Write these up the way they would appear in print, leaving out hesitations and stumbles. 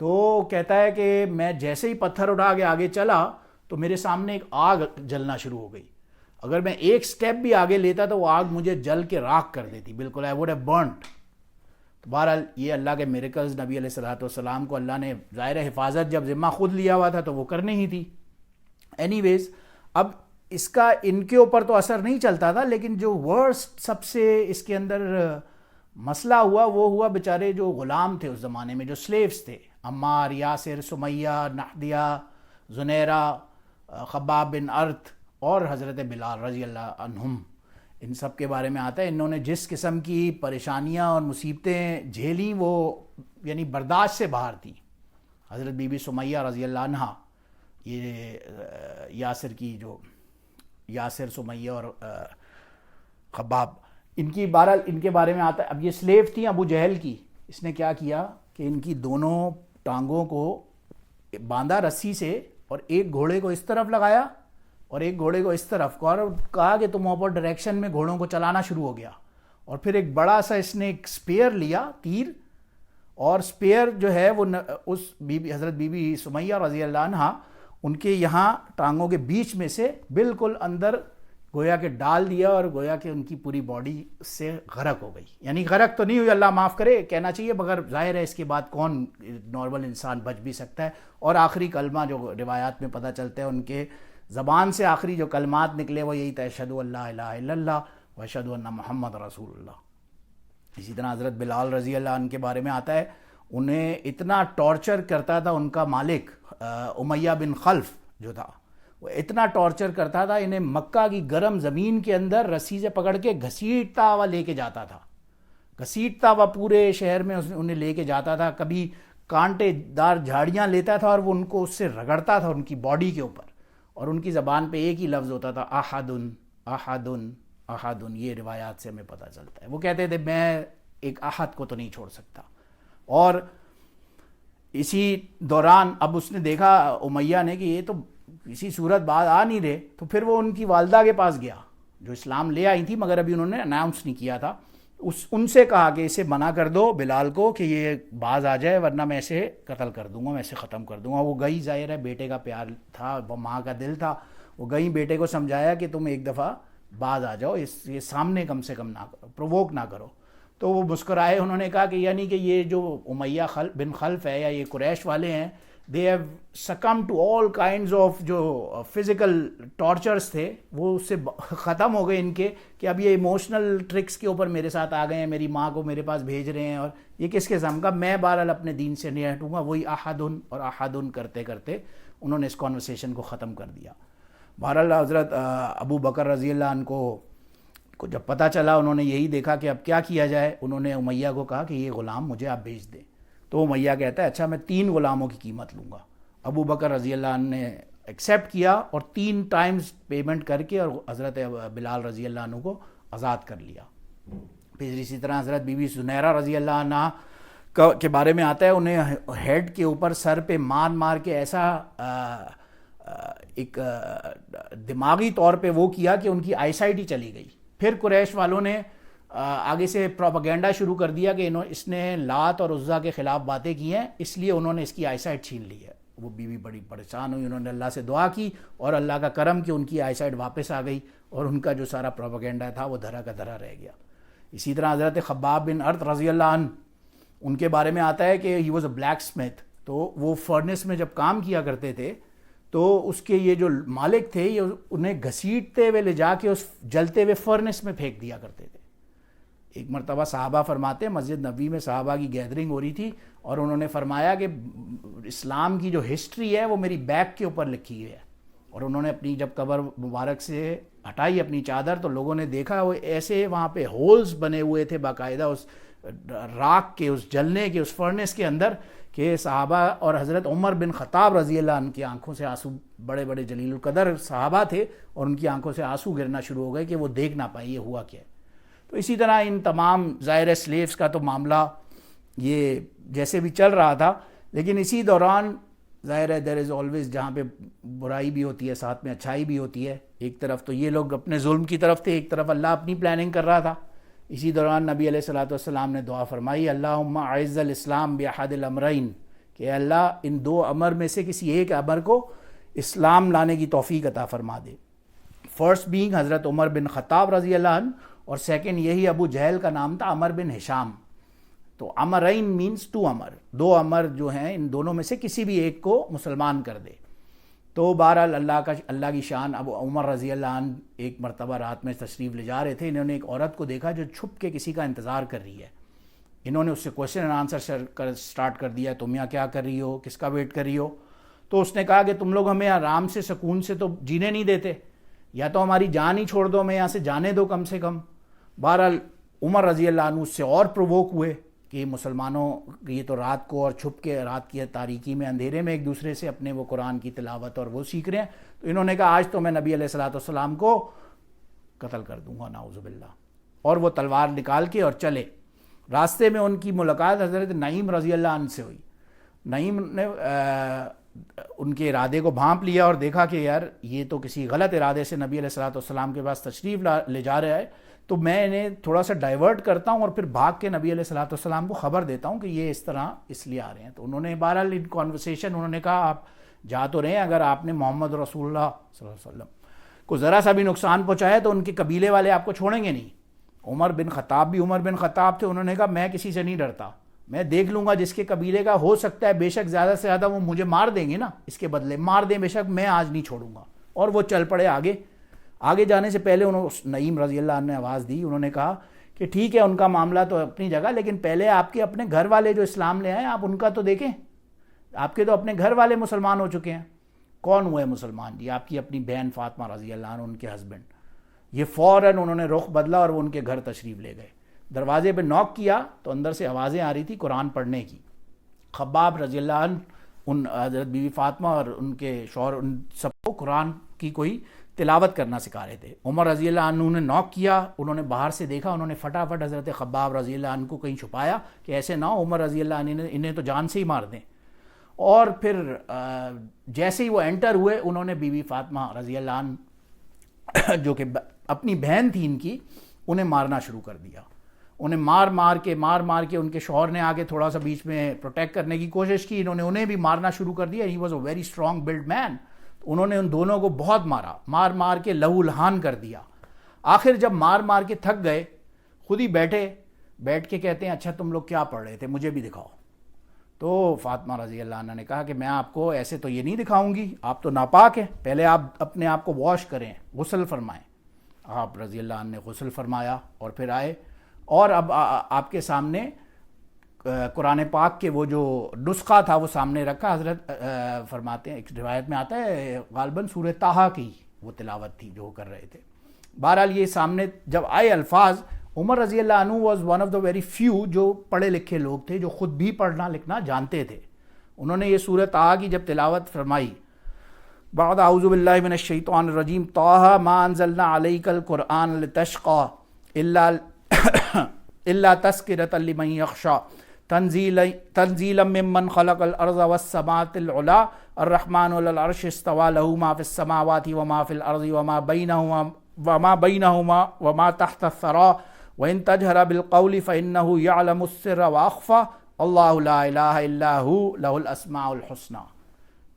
تو کہتا ہے کہ میں جیسے ہی پتھر اٹھا کے آگے چلا تو میرے سامنے ایک آگ جلنا شروع ہو گئی. اگر میں ایک سٹیپ بھی آگے لیتا تو وہ آگ مجھے جل کے راکھ کر دیتی بالکل. I would have burnt. تو بہرحال یہ اللہ کے میریکلز، نبی علیہ الصلوۃ والسلام کو اللہ نے ظاہر حفاظت جب ذمہ خود لیا ہوا تھا تو وہ کرنی ہی تھی. اینی ویز اب اس کا ان کے اوپر تو اثر نہیں چلتا تھا، لیکن جو ورسٹ سب سے اس کے اندر مسئلہ ہوا وہ ہوا بیچارے جو غلام تھے اس زمانے میں، جو سلیوز تھے، عمار، یاسر، سمیہ، نحدیہ، زنیرہ، خباب بن ارت اور حضرت بلال رضی اللہ عنہم، ان سب کے بارے میں آتا ہے انہوں نے جس قسم کی پریشانیاں اور مصیبتیں جھیلیں وہ یعنی برداشت سے باہر تھی. حضرت بی بی سمیہ رضی اللہ عنہا، یہ یاسر کی جو یاسر، سمیہ اور خباب، ان کی بہرحال ان کے بارے میں آتا ہے. اب یہ سلیو تھیں ابو جہل کی. اس نے کیا کیا کہ ان کی دونوں ٹانگوں کو باندھا رسی سے اور ایک گھوڑے کو اس طرف لگایا اور ایک گھوڑے کو اس طرف کو، اور کہا کہ تم اوپر ڈائریکشن میں گھوڑوں کو چلانا شروع ہو گیا. اور پھر ایک بڑا سا اس نے ایک سپیئر لیا، تیر، اور سپیئر جو ہے وہ اس حضرت بی بی سمیہ رضی اللہ عنہا ان کے یہاں ٹانگوں کے بیچ میں سے بالکل اندر گویا کہ ڈال دیا، اور گویا کہ ان کی پوری باڈی سے غرق ہو گئی. یعنی غرق تو نہیں ہوئی، اللہ معاف کرے کہنا چاہیے، مگر ظاہر ہے اس کے بعد کون نارمل انسان بچ بھی سکتا ہے. اور آخری کلمہ جو روایات میں پتہ چلتا ہے ان کے زبان سے آخری جو کلمات نکلے وہ یہی تھا، اشہد ان لا الہ الا اللہ و اشہد ان محمد رسول اللہ. اسی طرح حضرت بلال رضی اللہ عنہ کے بارے میں آتا ہے انہیں اتنا ٹارچر کرتا تھا ان کا مالک امیہ بن خلف جو تھا، وہ اتنا ٹارچر کرتا تھا، انہیں مکہ کی گرم زمین کے اندر رسی سے پکڑ کے گھسیٹتا ہوا لے کے جاتا تھا، گھسیٹتا ہوا پورے شہر میں انہیں لے کے جاتا تھا. کبھی کانٹے دار جھاڑیاں لیتا تھا اور وہ ان کو اس سے رگڑتا تھا ان کی باڈی کے اوپر، اور ان کی زبان پہ ایک ہی لفظ ہوتا تھا، احدن احدن احدن. یہ روایات سے ہمیں پتہ چلتا ہے. وہ کہتے تھے میں ایک احد کو تو نہیں چھوڑ سکتا. اور اسی دوران اب اس نے دیکھا امیہ نے کہ یہ تو کسی صورت بعد آ نہیں رہے، تو پھر وہ ان کی والدہ کے پاس گیا جو اسلام لے آئی تھی مگر ابھی انہوں نے اناؤنس نہیں کیا تھا. ان سے کہا کہ اسے منع کر دو بلال کو کہ یہ باز آ جائے ورنہ میں اسے قتل کر دوں گا، میں اسے ختم کر دوں گا. وہ گئی، ظاہر ہے بیٹے کا پیار تھا، ماں کا دل تھا، وہ گئی بیٹے کو سمجھایا کہ تم ایک دفعہ باز آ جاؤ، یہ سامنے کم سے کم نہ کرو، پرووک نہ کرو. تو وہ مسکرائے. انہوں نے کہا کہ یعنی کہ یہ جو امیہ بن خلف ہے یا یہ قریش والے ہیں، they have succumb to all kinds of جو فزیکل ٹارچرز تھے وہ اس سے ختم ہو گئے ان کے، کہ اب یہ ایموشنل ٹرکس کے اوپر میرے ساتھ آ گئے ہیں، میری ماں کو میرے پاس بھیج رہے ہیں، اور یہ کس قسم کا. میں بہرحال اپنے دین سے نہیں ہٹوں گا. وہی احدن اور احدن کرتے کرتے انہوں نے اس کانورسیشن کو ختم کر دیا. بہرحال حضرت ابو بکر رضی اللہ عنہ کو جب پتہ چلا، انہوں نے یہی دیکھا کہ اب کیا کیا جائے. انہوں نے امیہ کو کہا کہ یہ غلام مجھے آپ بھیج دیں. تو امیہ کہتا ہے اچھا میں 3 غلاموں کی قیمت لوں گا. ابو بکر رضی اللہ عنہ نے ایکسیپٹ کیا اور 3 ٹائمز پیمنٹ کر کے اور حضرت بلال رضی اللہ عنہ کو آزاد کر لیا. پھر اسی طرح حضرت بی بی زنیرہ رضی اللہ عنہ کے بارے میں آتا ہے انہیں ہیڈ کے اوپر سر پہ مار کے ایسا ایک دماغی طور پہ وہ کیا کہ ان کی آئی سائٹ ہی چلی گئی. پھر قریش والوں نے آگے سے پروپیگنڈا شروع کر دیا کہ اس نے لات اور عزا کے خلاف باتیں کی ہیں، اس لیے انہوں نے اس کی آئی سائٹ چھین لی ہے. وہ بیوی بڑی پریشان ہوئی، انہوں نے اللہ سے دعا کی اور اللہ کا کرم کہ ان کی آئی سائٹ واپس آ گئی اور ان کا جو سارا پروپیگنڈا تھا وہ دھرا کا دھرا رہ گیا. اسی طرح حضرت خباب بن ارت رضی اللہ عنہ، ان کے بارے میں آتا ہے کہ ہی واز اے بلیک اسمتھ. تو وہ فرنس میں جب کام کیا کرتے تھے تو اس کے یہ جو مالک تھے یہ انہیں گھسیٹتے ہوئے لے جا کے اس جلتے ہوئے فرنس میں پھینک دیا کرتے تھے. ایک مرتبہ صحابہ فرماتے ہیں مسجد نبوی میں صحابہ کی گیدرنگ ہو رہی تھی اور انہوں نے فرمایا کہ اسلام کی جو ہسٹری ہے وہ میری بیک کے اوپر لکھی ہوئی ہے. اور انہوں نے اپنی جب قبر مبارک سے ہٹائی اپنی چادر تو لوگوں نے دیکھا وہ ایسے وہاں پہ ہولز بنے ہوئے تھے باقاعدہ اس راکھ کے، اس جلنے کے، اس فرنس کے اندر، کہ صحابہ اور حضرت عمر بن خطاب رضی اللہ عنہ کی آنکھوں سے آنسو، بڑے بڑے جلیل القدر صحابہ تھے اور ان کی آنکھوں سے آنسو گرنا شروع ہو گئے کہ وہ دیکھ نہ پائے یہ ہوا کیا ہے. تو اسی طرح ان تمام ظاہر سلیوز کا تو معاملہ یہ جیسے بھی چل رہا تھا، لیکن اسی دوران ظاہر ہے دیر از آلویز، جہاں پہ برائی بھی ہوتی ہے ساتھ میں اچھائی بھی ہوتی ہے. ایک طرف تو یہ لوگ اپنے ظلم کی طرف تھے، ایک طرف اللہ اپنی پلاننگ کر رہا تھا. اسی دوران نبی علیہ الصلوۃ والسلام نے دعا فرمائی اللہم اعز الاسلام باحد الامرین، کہ اللہ ان دو امر میں سے کسی ایک امر کو اسلام لانے کی توفیق عطا فرما دے. فرسٹ بینگ حضرت عمر بن خطاب رضی اللہ عنہ، اور سیکنڈ یہی ابو جہل کا نام تھا عمر بن ہشام. تو امرین مینس ٹو امر، دو امر جو ہیں ان دونوں میں سے کسی بھی ایک کو مسلمان کر دے. تو بہرحال اللہ کی شان، ابو عمر رضی اللہ عنہ ایک مرتبہ رات میں تشریف لے جا رہے تھے. انہوں نے ایک عورت کو دیکھا جو چھپ کے کسی کا انتظار کر رہی ہے. انہوں نے اس سے کویشچن اینڈ آنسر سٹارٹ کر دیا، تم یہاں کیا کر رہی ہو، کس کا ویٹ کر رہی ہو؟ تو اس نے کہا کہ تم لوگ ہمیں آرام سے سکون سے تو جینے نہیں دیتے، یا تو ہماری جان ہی چھوڑ دو، ہمیں یہاں سے جانے دو کم سے کم. بہرحال عمر رضی اللہ عنہ اس سے اور پرووک ہوئے کہ مسلمانوں یہ تو رات کو اور چھپ کے رات کی تاریکی میں اندھیرے میں ایک دوسرے سے اپنے وہ قرآن کی تلاوت اور وہ سیکھ رہے ہیں. تو انہوں نے کہا آج تو میں نبی علیہ الصلوۃ والسلام کو قتل کر دوں گا، نعوذ باللہ. اور وہ تلوار نکال کے اور چلے. راستے میں ان کی ملاقات حضرت نعیم رضی اللہ عنہ سے ہوئی. نعیم نے ان کے ارادے کو بھانپ لیا اور دیکھا کہ یار یہ تو کسی غلط ارادے سے نبی علیہ الصلوۃ والسلام کے پاس تشریف لے جا رہا ہے، تو میں انہیں تھوڑا سا ڈائیورٹ کرتا ہوں اور پھر بھاگ کے نبی علیہ الصلوۃ والسلام کو خبر دیتا ہوں کہ یہ اس طرح اس لیے آ رہے ہیں. تو انہوں نے بہرحال ان کانورسیشن انہوں نے کہا آپ جا تو رہے ہیں، اگر آپ نے محمد رسول اللہ صلی اللہ علیہ وسلم کو ذرا سا بھی نقصان پہنچایا تو ان کے قبیلے والے آپ کو چھوڑیں گے نہیں. عمر بن خطاب بھی عمر بن خطاب تھے. انہوں نے کہا میں کسی سے نہیں ڈرتا، میں دیکھ لوں گا جس کے قبیلے کا ہو سکتا ہے، بے شک زیادہ سے زیادہ وہ مجھے مار دیں گے نا، اس کے بدلے مار دیں بے شک، میں آج نہیں چھوڑوں گا. اور وہ چل پڑے آگے. آگے جانے سے پہلے نعیم رضی اللہ عنہ نے آواز دی. انہوں نے کہا کہ ٹھیک ہے ان کا معاملہ تو اپنی جگہ، لیکن پہلے آپ کے اپنے گھر والے جو اسلام لے آئے آپ ان کا تو دیکھیں. آپ کے تو اپنے گھر والے مسلمان ہو چکے ہیں. کون ہوئے مسلمان؟ جی آپ کی اپنی بہن فاطمہ رضی اللہ عنہ، ان کے ہسبینڈ. یہ فوراً انہوں نے رخ بدلا اور وہ ان کے گھر تشریف لے گئے. دروازے پہ نوک کیا تو اندر سے آوازیں آ رہی تھی قرآن پڑھنے کی. خباب رضی اللہ عنہ ان حضرت بی بی فاطمہ اور ان کے شوہر ان سب کو قرآن کی کوئی تلاوت کرنا سکھا رہے تھے. عمر رضی اللہ عنہ نے نوک کیا، انہوں نے باہر سے دیکھا، انہوں نے فٹافٹ حضرت خباب رضی اللہ عنہ کو کہیں چھپایا کہ ایسے نہ ہو عمر رضی اللہ عنہ نے انہیں تو جان سے ہی مار دیں. اور پھر جیسے ہی وہ انٹر ہوئے انہوں نے بی بی فاطمہ رضی اللہ عنہ جو کہ اپنی بہن تھی ان کی، انہیں مارنا شروع کر دیا. انہیں مار مار کے ان کے شوہر نے آگے تھوڑا سا بیچ میں پروٹیکٹ کرنے کی کوشش کی، انہیں بھی مارنا شروع کر دیا. He was a very strong blood man. انہوں نے ان دونوں کو بہت مارا، مار کے لہو لہان کر دیا. آخر جب مار کے تھک گئے خود ہی بیٹھ کے کہتے ہیں اچھا تم لوگ کیا پڑھ رہے تھے مجھے بھی دکھاؤ. تو فاطمہ رضی اللہ عنہ نے کہا کہ میں آپ کو ایسے تو یہ نہیں دکھاؤں گی، آپ تو ناپاک ہیں، پہلے آپ اپنے آپ کو واش کریں، غسل فرمائیں. آپ رضی اللہ عنہ نے غسل فرمایا اور پھر آئے اور اب آپ کے سامنے قرآن پاک کے وہ جو نسخہ تھا وہ سامنے رکھا. حضرت فرماتے ہیں ایک روایت میں آتا ہے غالباً سورہ طٰہٰ کی وہ تلاوت تھی جو کر رہے تھے. بہرحال یہ سامنے جب آئے الفاظ، عمر رضی اللہ عنہ was one of the very few جو پڑھے لکھے لوگ تھے جو خود بھی پڑھنا لکھنا جانتے تھے. انہوں نے یہ سورہ طٰہٰ کی جب تلاوت فرمائی، بعد اعوذ باللہ من الشیطان الرجیم، طٰہٰ ما انزلنا علیک القرآن لتشقی الا تذکرۃ لمن یخشی تنزیلا ممن خلق الارض والسماوات العلی الرحمن علی العرش استوی لہ ما فی السماوات وما فی الارض وما بینہما وما تحت الثری وان تجہر بالقول فانہ یعلم السر واخفی اللہ لا الہ الا ہو لہ الاسماء الحسنی.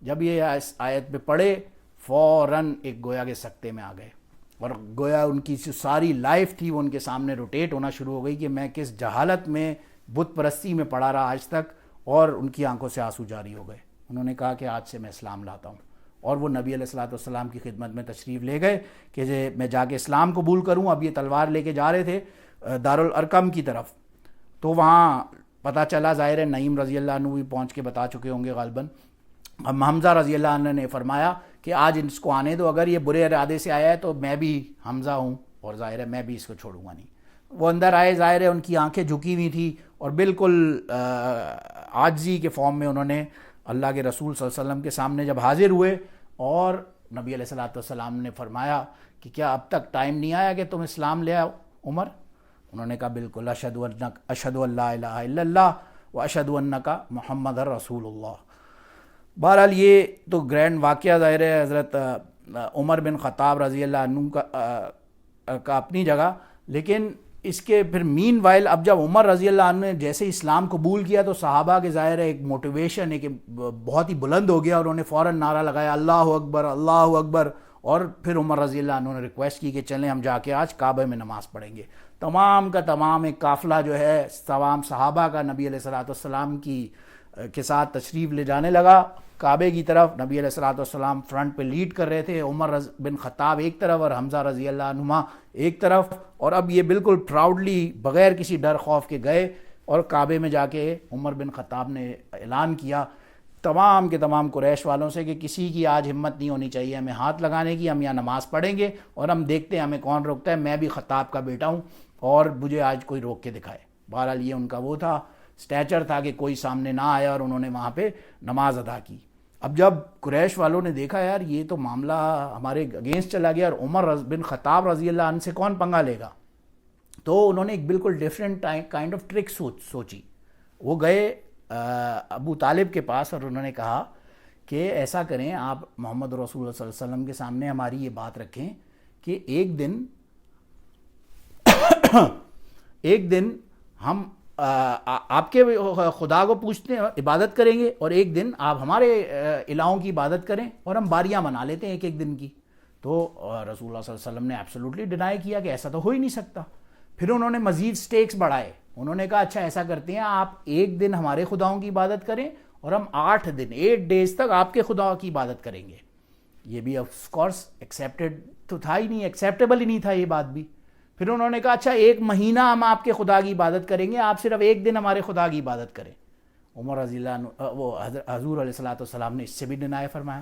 جب یہ آیت پہ پڑھے فوراً ایک گویا کے سکتے میں آ گئے اور گویا ان کی جو ساری لائف تھی وہ ان کے سامنے روٹیٹ ہونا شروع ہو گئی کہ میں کس جہالت میں بت پرستی میں پڑا رہا آج تک، اور ان کی آنکھوں سے آنسو جاری ہو گئے. انہوں نے کہا کہ آج سے میں اسلام لاتا ہوں، اور وہ نبی علیہ الصلوۃ والسلام کی خدمت میں تشریف لے گئے کہ میں جا کے اسلام قبول کروں. اب یہ تلوار لے کے جا رہے تھے دارالارقم کی طرف، تو وہاں پتہ چلا، ظاہر ہے نعیم رضی اللہ عنہ بھی پہنچ کے بتا چکے ہوں گے غالباً. حمزہ رضی اللہ عنہ نے فرمایا کہ آج اس کو آنے دو، اگر یہ برے ارادے سے آیا ہے تو میں بھی حمزہ ہوں اور ظاہر ہے میں بھی اس کو چھوڑوں گا نہیں. وہ اندر آئے، ظاہر ہے ان کی آنکھیں جھکی ہوئی تھیں اور بالکل عاجزی کے فارم میں انہوں نے اللہ کے رسول صلی اللہ علیہ وسلم کے سامنے جب حاضر ہوئے، اور نبی علیہ الصلوۃ والسلام نے فرمایا کہ کیا اب تک ٹائم نہیں آیا کہ تم اسلام لے آؤ عمر؟ انہوں نے کہا بالکل، اشہد ان لا الہ الا اللہ و اشہد انک محمد رسول اللہ. بہرحال یہ تو گرینڈ واقعہ ظاہر ہے حضرت عمر بن خطاب رضی اللہ عنہ کا اپنی جگہ، لیکن اس کے پھر مین وائل اب جب عمر رضی اللہ عنہ نے جیسے اسلام قبول کیا تو صحابہ کے ظاہر ہے ایک موٹیویشن ایک بہت ہی بلند ہو گیا اور انہوں نے فوراً نعرہ لگایا اللہ اکبر اللہ اکبر. اور پھر عمر رضی اللہ عنہ نے ریکویسٹ کی کہ چلیں ہم جا کے آج کعبہ میں نماز پڑھیں گے. تمام کا تمام ایک قافلہ جو ہے تمام صحابہ کا نبی علیہ الصلوۃ والسلام کے ساتھ تشریف لے جانے لگا کعبے کی طرف. نبی علیہ الصلوۃ والسلام فرنٹ پہ لیڈ کر رہے تھے, عمر بن خطاب ایک طرف اور حمزہ رضی اللہ عنہما ایک طرف, اور اب یہ بالکل پراؤڈلی بغیر کسی ڈر خوف کے گئے اور کعبے میں جا کے عمر بن خطاب نے اعلان کیا تمام کے تمام قریش والوں سے کہ کسی کی آج ہمت نہیں ہونی چاہیے ہمیں ہاتھ لگانے کی, ہم یہاں نماز پڑھیں گے اور ہم دیکھتے ہیں ہمیں کون روکتا ہے. میں بھی خطاب کا بیٹا ہوں اور مجھے آج کوئی روک کے دکھائے. بہرحال یہ ان کا وہ تھا سٹیچر تھا کہ کوئی سامنے نہ آیا اور انہوں نے وہاں پہ نماز ادا کی. اب جب قریش والوں نے دیکھا یار یہ تو معاملہ ہمارے اگینسٹ چلا گیا اور عمر بن خطاب رضی اللہ عنہ سے کون پنگا لے گا, تو انہوں نے ایک بالکل ڈیفرنٹ کائنڈ آف ٹرک سوچی. وہ گئے ابو طالب کے پاس اور انہوں نے کہا کہ ایسا کریں آپ محمد رسول اللہ صلی اللہ علیہ وسلم کے سامنے ہماری یہ بات رکھیں کہ ایک دن ہم آپ کے خدا کو پوچھتے ہیں عبادت کریں گے اور ایک دن آپ ہمارے الہوں کی عبادت کریں اور ہم باریاں منا لیتے ہیں ایک ایک دن کی. تو رسول اللہ صلی اللہ علیہ وسلم نے ایبسولوٹلی ڈینائی کیا کہ ایسا تو ہو ہی نہیں سکتا. پھر انہوں نے مزید سٹیکس بڑھائے. انہوں نے کہا اچھا ایسا کرتے ہیں آپ ایک دن ہمارے خداؤں کی عبادت کریں اور ہم 8 days تک آپ کے خدا کی عبادت کریں گے. یہ بھی آف کورس ایکسیپٹیڈ تو تھا ہی نہیں, ایکسیپٹیبل ہی نہیں تھا یہ بات بھی. پھر انہوں نے کہا اچھا 1 مہینہ ہم آپ کے خدا کی عبادت کریں گے, آپ صرف ایک دن ہمارے خدا کی عبادت کریں. عمر رضی اللہ عنہ وہ حضور علیہ الصلوۃ والسلام نے اس سے بھی ڈینائی فرمایا.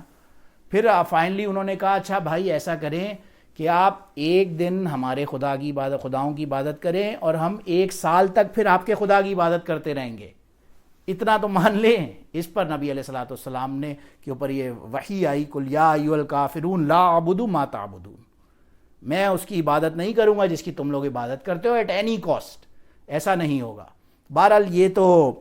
پھر فائنلی انہوں نے کہا اچھا بھائی ایسا کریں کہ آپ ایک دن ہمارے خدا کی عبادت خداؤں کی عبادت کریں اور ہم 1 سال تک پھر آپ کے خدا کی عبادت کرتے رہیں گے. اتنا تو مان لیں. اس پر نبی علیہ الصلوۃ والسلام نے کے اوپر یہ وحی آئی قل یا ایھا الکافرون لا اعبد ما تعبدون, میں اس کی عبادت نہیں کروں گا جس کی تم لوگ عبادت کرتے ہو ایٹ اینی کاسٹ, ایسا نہیں ہوگا. بہرحال یہ تو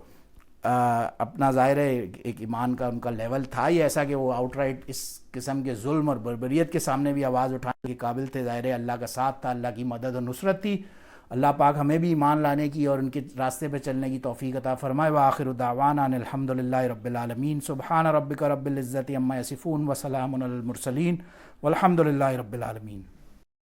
اپنا ظاہر ہے ایک ایمان کا ان کا لیول تھا ہی ایسا کہ وہ آؤٹ رائٹ اس قسم کے ظلم اور بربریت کے سامنے بھی آواز اٹھانے کے قابل تھے. ظاہر ہے اللہ کا ساتھ تھا, اللہ کی مدد اور نصرت تھی. اللہ پاک ہمیں بھی ایمان لانے کی اور ان کے راستے پہ چلنے کی توفیق عطا فرمائے. وآخر دعوانا ان الحمدللہ رب العالمین. سبحان ربک رب العزت عما یصفون وسلام علی المرسلین والحمدللہ رب العالمین.